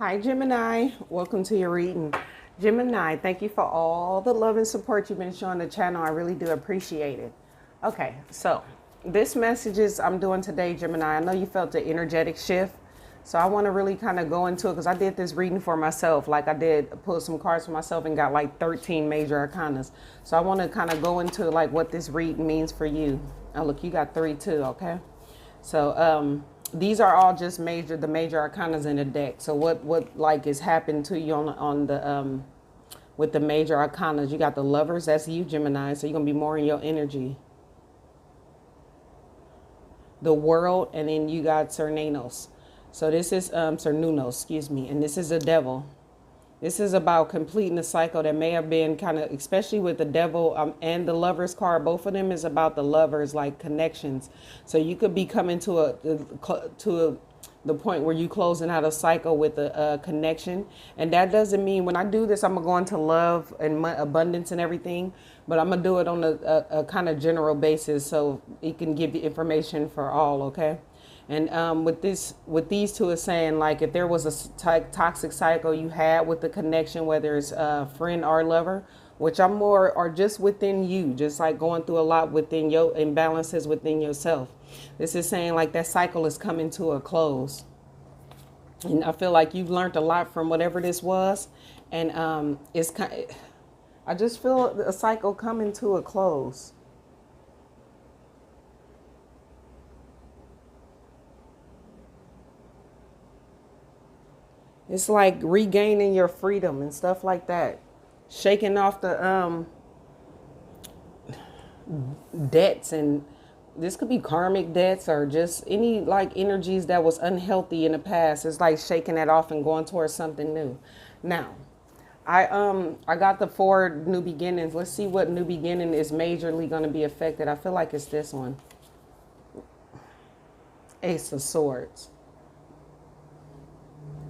Hi, Gemini. Welcome to your reading. Gemini, thank you for all the love and support you've been showing the channel. I really do appreciate it. Okay, so this message is I'm doing today, Gemini. I know you felt the energetic shift. So I want to really kind of go into it because I did this reading for myself. Like I did pull some cards for myself and got like 13 major arcanas. So I want to kind of go into like what this reading means for you. Oh, look, you got 3 too, okay? So these are all just the major arcanas in the deck. So what like is happened to you on the with the major arcanas? You got the Lovers, that's you, Gemini. So you're gonna be more in your energy. The World, and then you got Cernanos. So this is Cernunos, excuse me, and this is the Devil. This is about completing the cycle that may have been kind of, especially with the Devil and the Lovers card. Both of them is about the lovers, like connections. So you could be coming to the point where you closing out a cycle with a connection. And that doesn't mean when I do this, I'm going to go into love and abundance and everything. But I'm going to do it on a kind of general basis so it can give you information for all, okay? And with these two is saying, like, if there was a toxic cycle you had with the connection, whether it's a friend or lover, which I'm more, or just within you, just like going through a lot within your imbalances within yourself. This is saying like that cycle is coming to a close. And I feel like you've learned a lot from whatever this was. And it's kind of, I just feel a cycle coming to a close. It's like regaining your freedom and stuff like that. Shaking off the debts, and this could be karmic debts or just any like energies that was unhealthy in the past. It's like shaking that off and going towards something new. Now, I got the 4 new beginnings. Let's see what new beginning is majorly going to be affected. I feel like it's this one. Ace of Swords.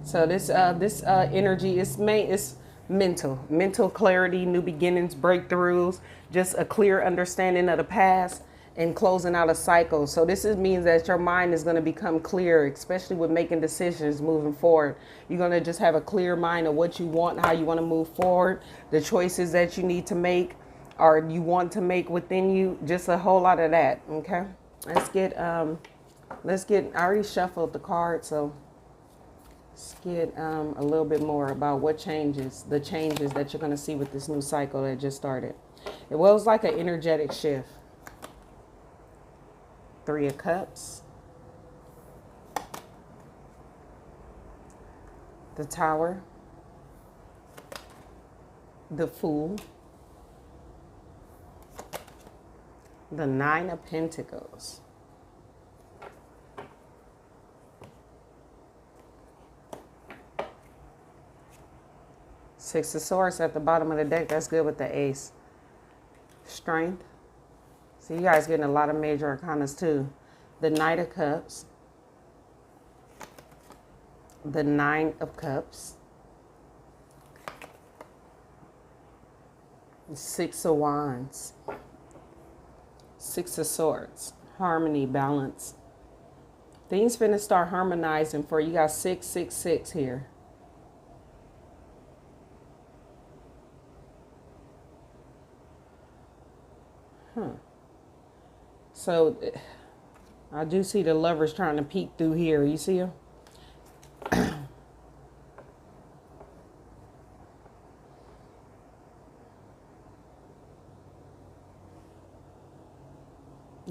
So this energy is mental clarity, new beginnings, breakthroughs, just a clear understanding of the past and closing out a cycle. So means that your mind is going to become clear, especially with making decisions moving forward. You're going to just have a clear mind of what you want, how you want to move forward, the choices that you need to make or you want to make within you, just a whole lot of that. Okay, let's get I already shuffled the card, so let's get a little bit more about the changes that you're going to see with this new cycle that just started. It was like an energetic shift. 3 of Cups. The Tower. The Fool. The 9 of Pentacles. Six of Swords at the bottom of the deck. That's good with the Ace. Strength. So you guys getting a lot of major arcanas too. The Knight of Cups. The 9 of Cups. 6 of Wands. 6 of Swords. Harmony, balance. Things finna start harmonizing for you. You got 666 here. So I do see the Lovers trying to peek through here. You see them?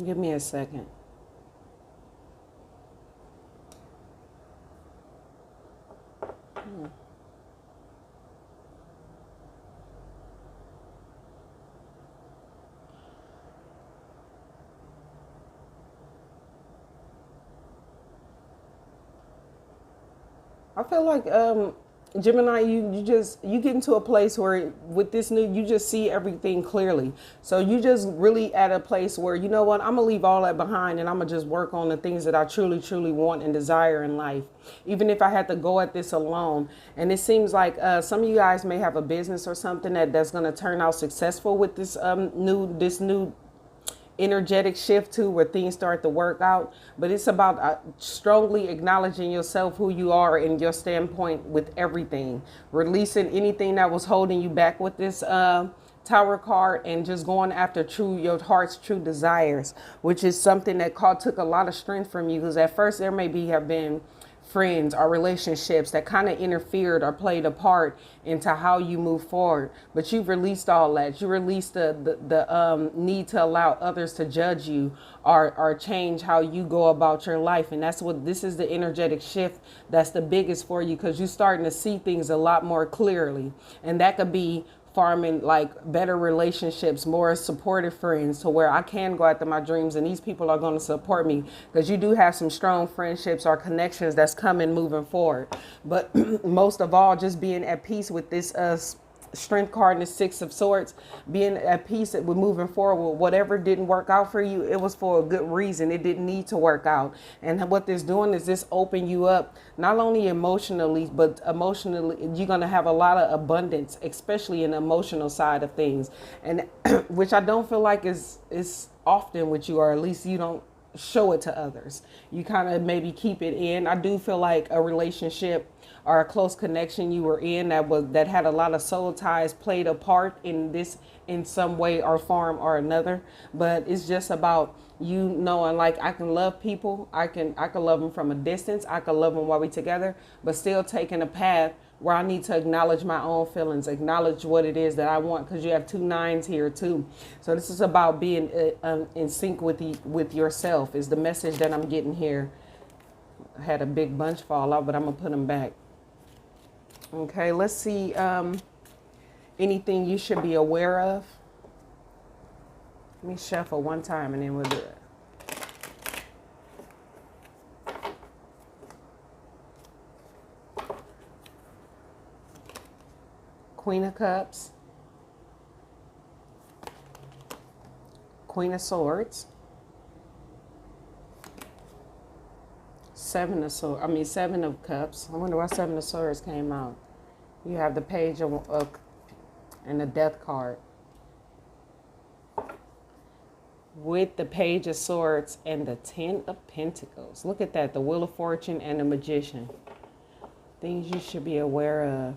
Give me a second. I feel like Gemini, you get into a place where with this new, you just see everything clearly. So you just really at a place where, you know what, I'm gonna leave all that behind and I'm gonna just work on the things that I truly want and desire in life, even if I had to go at this alone. And it seems like some of you guys may have a business or something that's gonna turn out successful with this new energetic shift too, where things start to work out. But it's about strongly acknowledging yourself, who you are, and your standpoint with everything. Releasing anything that was holding you back with this Tower card, and just going after your heart's true desires, which is something that took a lot of strength from you, because at first there have been friends or relationships that kind of interfered or played a part into how you move forward. But you've released all that. You released the need to allow others to judge you or change how you go about your life. And that's what this is, the energetic shift that's the biggest for you, because you're starting to see things a lot more clearly. And that could be farming like better relationships, more supportive friends, to where I can go after my dreams and these people are going to support me, because you do have some strong friendships or connections that's coming moving forward. But most of all, just being at peace with this strength card and the Six of Swords, being at peace with moving forward. Whatever didn't work out for you, it was for a good reason. It didn't need to work out. And what this doing is this open you up, not only emotionally, but emotionally, you're going to have a lot of abundance, especially in the emotional side of things. And which I don't feel like is often with you, or at least you don't show it to others. You kind of maybe keep it in. I do feel like a relationship or a close connection you were in that had a lot of soul ties played a part in this in some way or form or another. But it's just about you knowing, like, I can love people. I can love them from a distance. I can love them while we together, but still taking a path where I need to acknowledge my own feelings, acknowledge what it is that I want, because you have 2 9s here too. So this is about being in sync with yourself, is the message that I'm getting here. I had a big bunch fall out, but I'm going to put them back. Okay, let's see anything you should be aware of. Let me shuffle one time and then we'll do it. Queen of Cups, Queen of Swords, Seven of Cups. I wonder why Seven of Swords came out. You have the Page of and the Death card. With the Page of Swords and the Ten of Pentacles. Look at that, the Wheel of Fortune and the Magician. Things you should be aware of.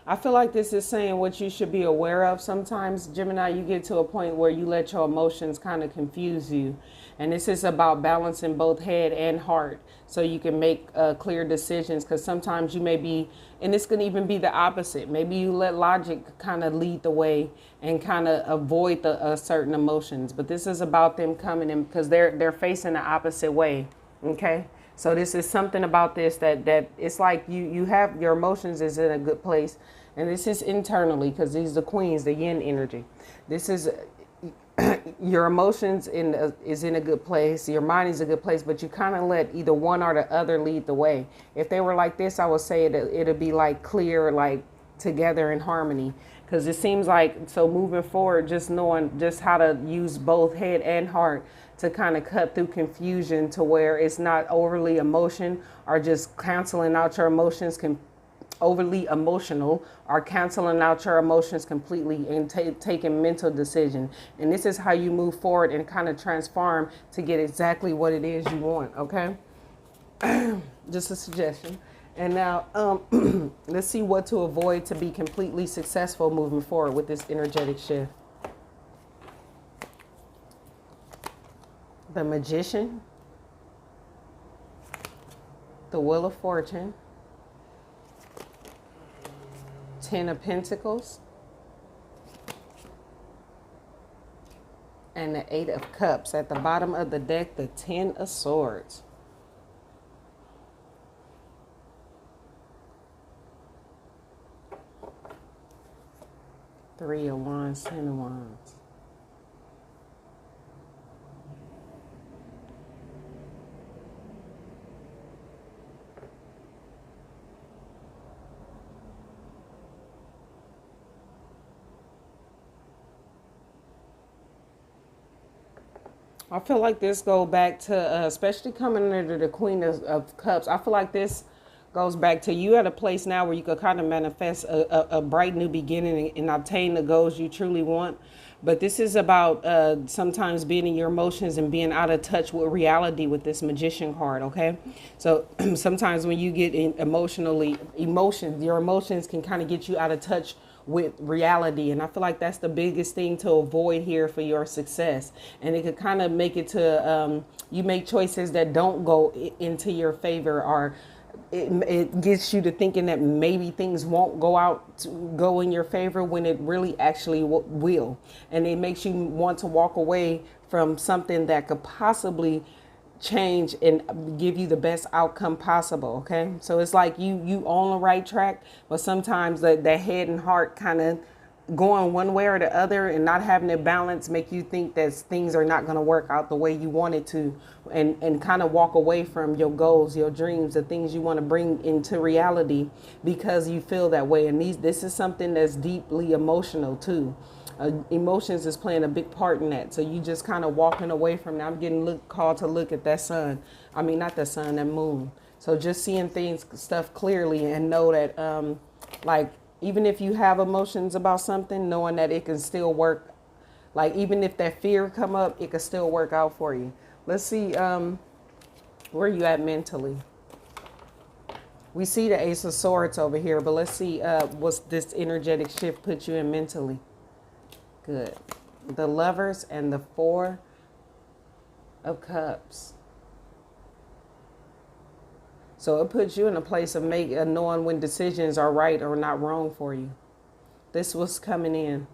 I feel like this is saying what you should be aware of. Sometimes, Gemini, you get to a point where you let your emotions kind of confuse you. And this is about balancing both head and heart so you can make clear decisions. Because sometimes you may be, and this can even be the opposite. Maybe you let logic kind of lead the way and kind of avoid the certain emotions. But this is about them coming in, because they're facing the opposite way. Okay? So this is something about this that it's like you have your emotions is in a good place. And this is internally, because these are the queens, the yin energy. This is your emotions is in a good place. Your mind is a good place, but you kind of let either one or the other lead the way. If they were like this, I would say it'd be like clear, like together in harmony. Because it seems like, so moving forward, just knowing just how to use both head and heart to kind of cut through confusion, to where it's not overly emotion or just canceling out your emotions, overly emotional or canceling out your emotions completely and taking mental decision. And this is how you move forward and kind of transform to get exactly what it is you want. Okay. Just a suggestion. And now let's see what to avoid to be completely successful moving forward with this energetic shift. The Magician, the Wheel of Fortune, Ten of Pentacles, and the Eight of Cups. At the bottom of the deck, the Ten of Swords. Three of Wands, Ten of Wands. I feel like this go back to, especially coming under the Queen of Cups. I feel like this goes back to you at a place now where you could kind of manifest a bright new beginning and obtain the goals you truly want. But this is about sometimes being in your emotions and being out of touch with reality with this Magician card, okay? So sometimes when you get your emotions can kind of get you out of touch with reality, and I feel like that's the biggest thing to avoid here for your success. And it could kind of make it to you make choices that don't go into your favor, or it gets you to thinking that maybe things won't go in your favor when it really actually will. And it makes you want to walk away from something that could possibly change and give you the best outcome possible. Okay, so it's like you on the right track, but sometimes the head and heart kind of going one way or the other and not having a balance make you think that things are not going to work out the way you want it to, and kind of walk away from your goals, your dreams, the things you want to bring into reality because you feel that way. And this is something that's deeply emotional too. Emotions is playing a big part in that. So you just kind of walking away from that. I'm getting called to look at that sun. I mean, not the sun, that moon. So just seeing stuff clearly, and know that like, even if you have emotions about something, knowing that it can still work. Like, even if that fear come up, it can still work out for you. Let's see, where you at mentally? We see the Ace of Swords over here, but let's see what's this energetic shift put you in mentally. Good. The Lovers and the Four of Cups. So it puts you in a place of knowing when decisions are right or not wrong for you. This was coming in.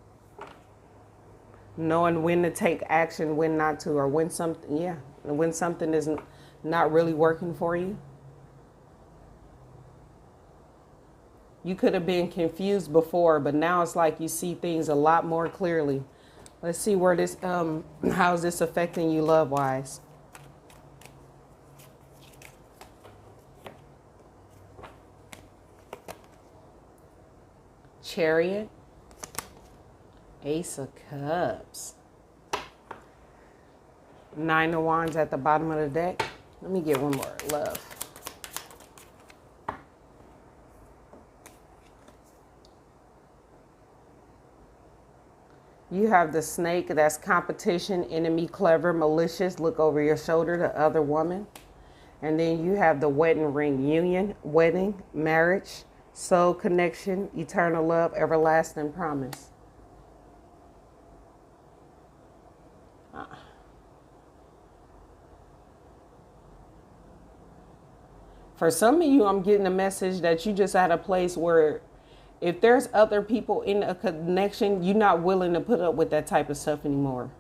Knowing when to take action, when not to, or when something is not really working for you. You could have been confused before, but now it's like you see things a lot more clearly. Let's see where this, how's this affecting you love-wise? Chariot, Ace of Cups, Nine of Wands at the bottom of the deck. Let me get one more. Love. You have the Snake. That's competition, enemy, clever, malicious. Look over your shoulder, the other woman. And then you have the wedding ring, union, wedding, marriage, soul connection, eternal love, everlasting promise. For some of you, I'm getting a message that you just at a place where if there's other people in a connection, you're not willing to put up with that type of stuff anymore.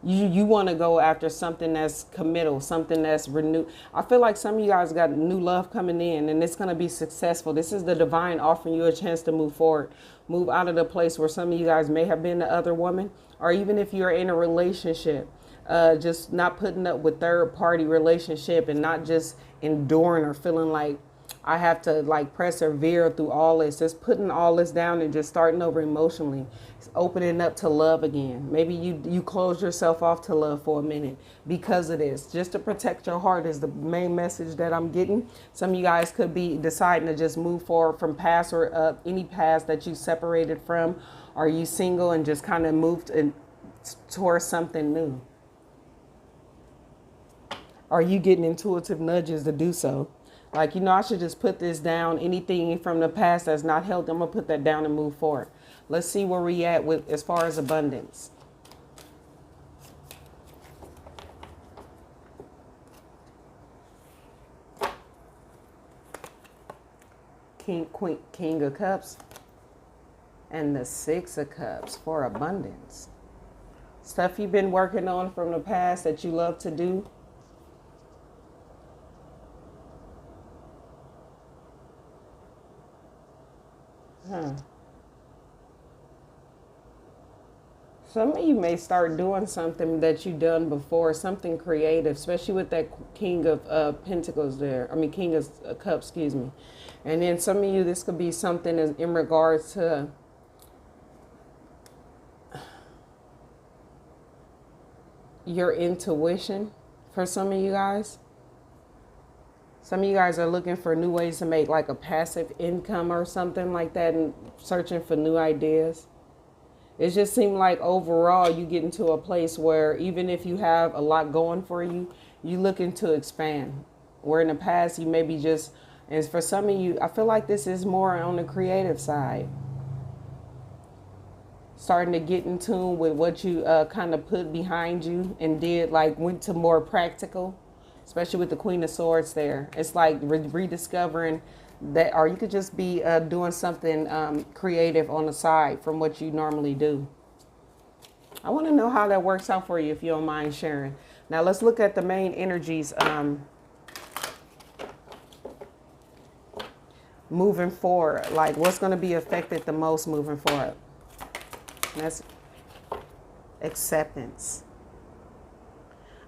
You want to go after something that's committal, something that's renewed. I feel like some of you guys got new love coming in, and it's going to be successful. This is the divine offering you a chance to move forward, move out of the place where some of you guys may have been the other woman, or even if you're in a relationship, just not putting up with third party relationship and not just enduring or feeling like I have to like persevere through all this. Just putting all this down and just starting over emotionally. It's opening up to love again. Maybe you close yourself off to love for a minute because of this. Just to protect your heart is the main message that I'm getting. Some of you guys could be deciding to just move forward from past or any past that you separated from. Are you single and just kind of moved towards something new? Are you getting intuitive nudges to do so? Like, I should just put this down. Anything from the past that's not healthy, I'm going to put that down and move forward. Let's see where we at with as far as abundance. King of Cups and the Six of Cups for abundance. Stuff you've been working on from the past that you love to do. Some of you may start doing something that you've done before, something creative, especially with that King of Pentacles there. I mean, King of Cups, excuse me. And then some of you, this could be something in regards to your intuition for some of you guys. Some of you guys are looking for new ways to make like a passive income or something like that and searching for new ideas. It just seemed like overall you get into a place where even if you have a lot going for you, you looking to expand. Where in the past you maybe just, and for some of you, I feel like this is more on the creative side. Starting to get in tune with what you kind of put behind you and did, like went to more practical, especially with the Queen of Swords there. It's like rediscovering that, or you could just be doing something creative on the side from what you normally do. I want to know how that works out for you if you don't mind sharing. Now let's look at the main energies moving forward. Like what's going to be affected the most moving forward. And that's acceptance.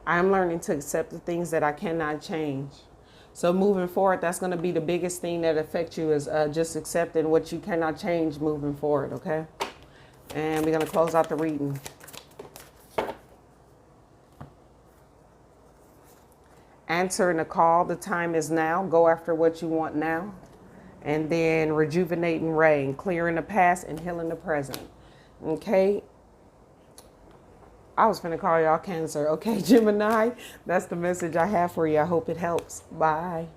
I am learning to accept the things that I cannot change. So moving forward, that's going to be the biggest thing that affects you is just accepting what you cannot change moving forward, okay? And we're going to close out the reading. Answering the call, the time is now. Go after what you want now. And then rejuvenating rain, clearing the past and healing the present. Okay. I was finna call y'all Cancer. Okay, Gemini, that's the message I have for you. I hope it helps. Bye.